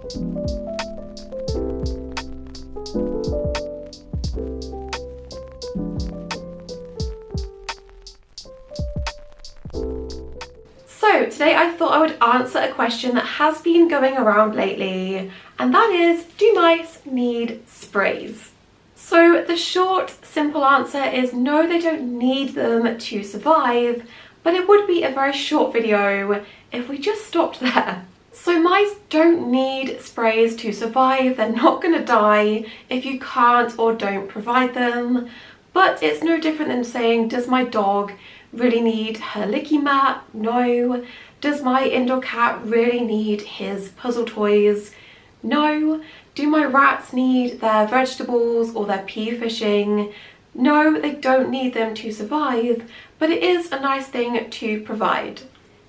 So today I thought I would answer a question that has been going around lately, and that is, do mice need sprays? So the short, simple answer is no, they don't need them to survive, but it would be a very short video if we just stopped there. So mice don't need sprays to survive. They're not going to die if you can't or don't provide them. But it's no different than saying, does my dog really need her licky mat? No. Does my indoor cat really need his puzzle toys? No. Do my rats need their vegetables or their pea fishing? No, they don't need them to survive, but it is a nice thing to provide.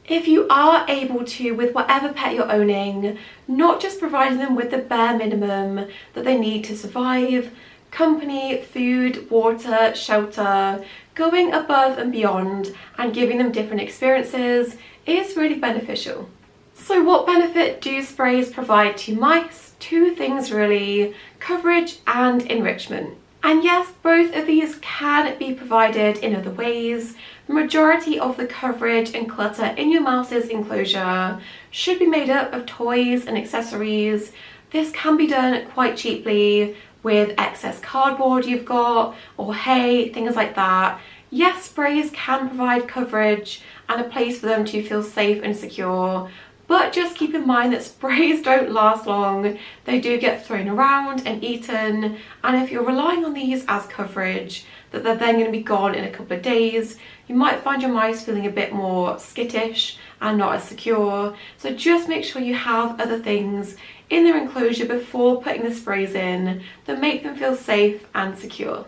If you are able to, with whatever pet you're owning, not just providing them with the bare minimum that they need to survive, company, food, water, shelter, going above and beyond and giving them different experiences is really beneficial. So what benefit do sprays provide to mice? Two things really: coverage and enrichment. And yes, both of these can be provided in other ways. The majority of the coverage and clutter in your mouse's enclosure should be made up of toys and accessories. This can be done quite cheaply with excess cardboard you've got, or hay, things like that. Yes, sprays can provide coverage and a place for them to feel safe and secure, but just keep in mind that sprays don't last long. They do get thrown around and eaten, and if you're relying on these as coverage, that they're then going to be gone in a couple of days, you might find your mice feeling a bit more skittish and not as secure. So just make sure you have other things in their enclosure before putting the sprays in that make them feel safe and secure.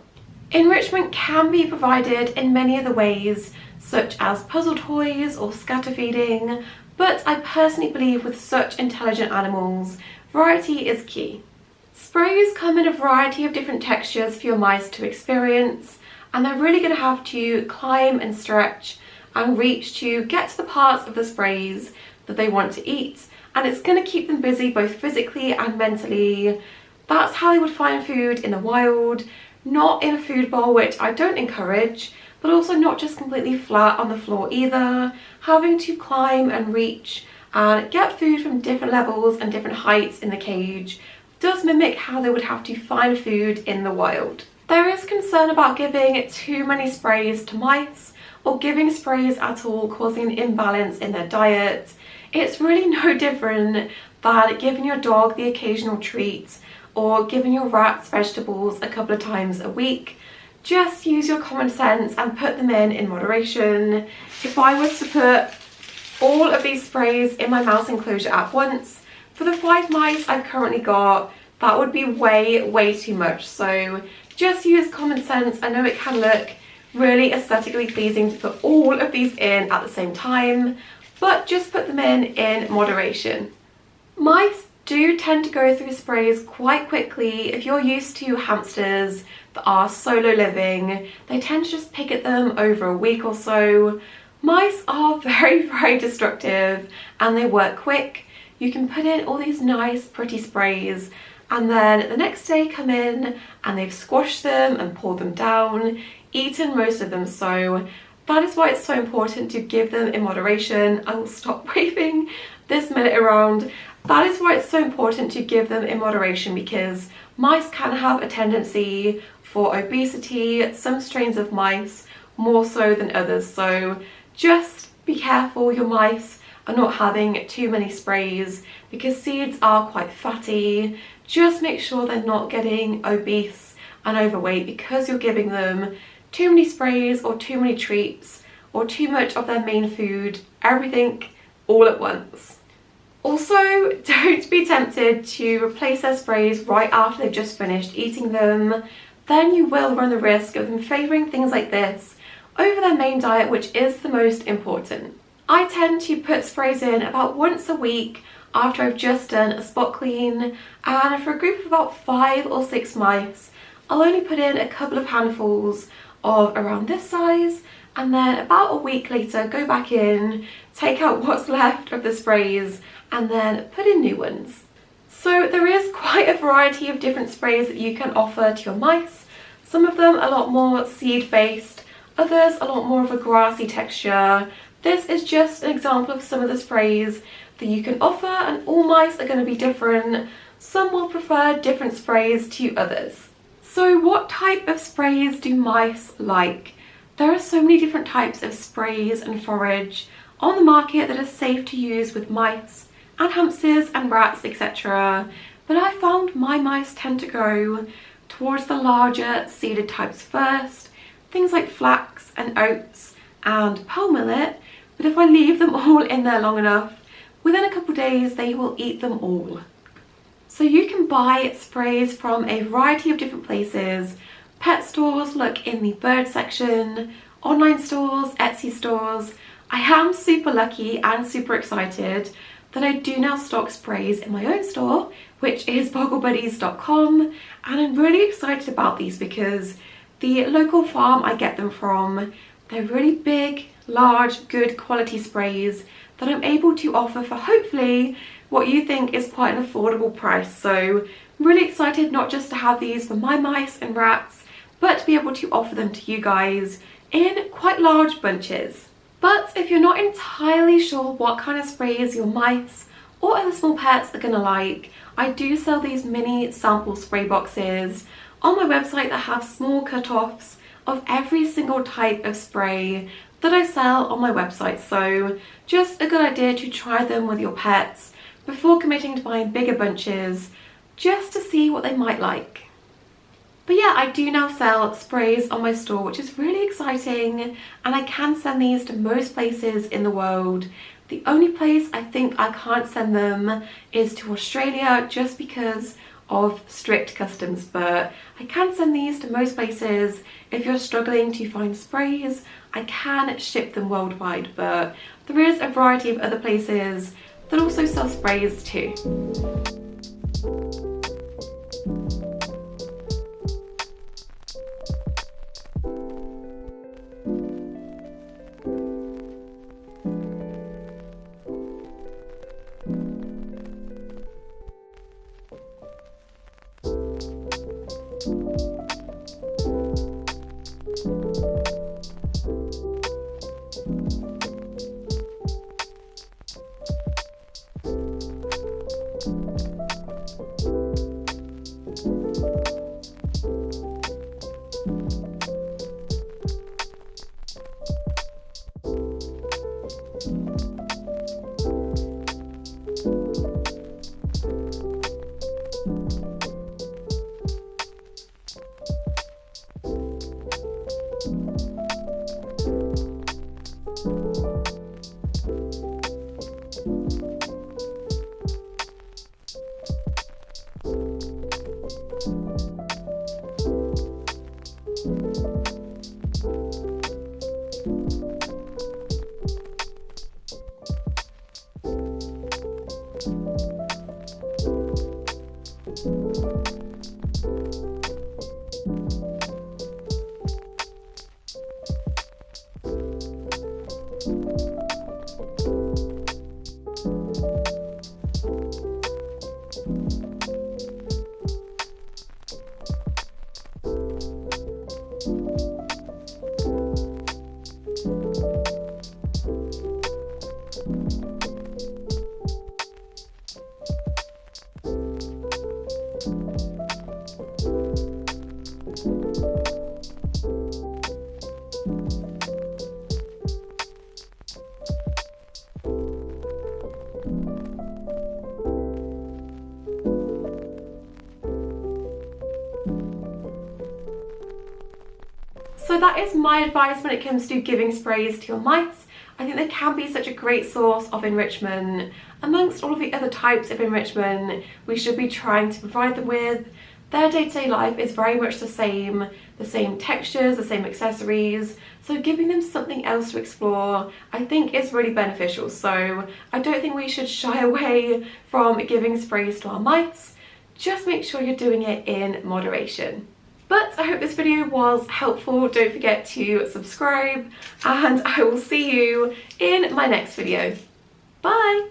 Enrichment can be provided in many other ways, such as puzzle toys or scatter feeding, but I personally believe with such intelligent animals, variety is key. Sprays come in a variety of different textures for your mice to experience, and they're really going to have to climb and stretch and reach to get to the parts of the sprays that they want to eat, and it's going to keep them busy both physically and mentally. That's how they would find food in the wild, not in a food bowl, which I don't encourage, but also not just completely flat on the floor either. Having to climb and reach and get food from different levels and different heights in the cage does mimic how they would have to find food in the wild. There is concern about giving too many sprays to mice, or giving sprays at all causing an imbalance in their diet. It's really no different than giving your dog the occasional treat or giving your rats vegetables a couple of times a week. Just use your common sense and put them in moderation. If I was to put all of these sprays in my mouse enclosure at once, for the 5 mice I've currently got, that would be way too much. So just use common sense. I know it can look really aesthetically pleasing to put all of these in at the same time, but just put them in moderation. Mice do tend to go through sprays quite quickly. If you're used to hamsters that are solo living, they tend to just pick at them over a week or so. Mice are very destructive and they work quick. You can put in all these nice pretty sprays and then the next day come in and they've squashed them and pulled them down, eaten most of them. So that is why it's so important to give them in moderation. I will stop waving this minute around. That is why it's so important to give them in moderation, because mice can have a tendency for obesity, some strains of mice more so than others. So just be careful your mice are not having too many sprays, because seeds are quite fatty. Just make sure they're not getting obese and overweight because you're giving them too many sprays or too many treats or too much of their main food, everything all at once. Also, don't be tempted to replace their sprays right after they've just finished eating them. Then you will run the risk of them favouring things like this over their main diet, which is the most important. I tend to put sprays in about once a week after I've just done a spot clean, and for a group of about 5 or 6 mice, I'll only put in a couple of handfuls of around this size, and then about a week later go back in, take out what's left of the sprays, and then put in new ones. So there is quite a variety of different sprays that you can offer to your mice. Some of them a lot more seed based, others a lot more of a grassy texture. This is just an example of some of the sprays that you can offer, and all mice are going to be different. Some will prefer different sprays to others. So what type of sprays do mice like? There are so many different types of sprays and forage on the market that are safe to use with mice and hamsters and rats, etc. But I found my mice tend to go towards the larger seeded types first, things like flax and oats and pearl millet. But if I leave them all in there long enough, within a couple of days they will eat them all. So you can buy sprays from a variety of different places. Pet stores, look in the bird section, online stores, Etsy stores. I am super lucky and super excited that I do now stock sprays in my own store, which is bogglebuddies.com, and I'm really excited about these because the local farm I get them from, they're really big, large, good quality sprays that I'm able to offer for hopefully what you think is quite an affordable price. So I'm really excited not just to have these for my mice and rats, but to be able to offer them to you guys in quite large bunches. But if you're not entirely sure what kind of sprays your mice or other small pets are gonna like, I do sell these mini sample spray boxes on my website that have small cut-offs of every single type of spray that I sell on my website. So just a good idea to try them with your pets before committing to buying bigger bunches, just to see what they might like. But yeah, I do now sell sprays on my store, which is really exciting, and I can send these to most places in the world. The only place I think I can't send them is to Australia, just because of strict customs, but I can send these to most places. If you're struggling to find sprays, I can ship them worldwide, but there is a variety of other places that also sell sprays too. So that is my advice when it comes to giving sprays to your mice. I think they can be such a great source of enrichment. Amongst all of the other types of enrichment we should be trying to provide them with, their day-to-day life is very much the same textures, the same accessories, so giving them something else to explore I think is really beneficial. So I don't think we should shy away from giving sprays to our mice. Just make sure you're doing it in moderation. But I hope this video was helpful. Don't forget to subscribe, and I will see you in my next video. Bye!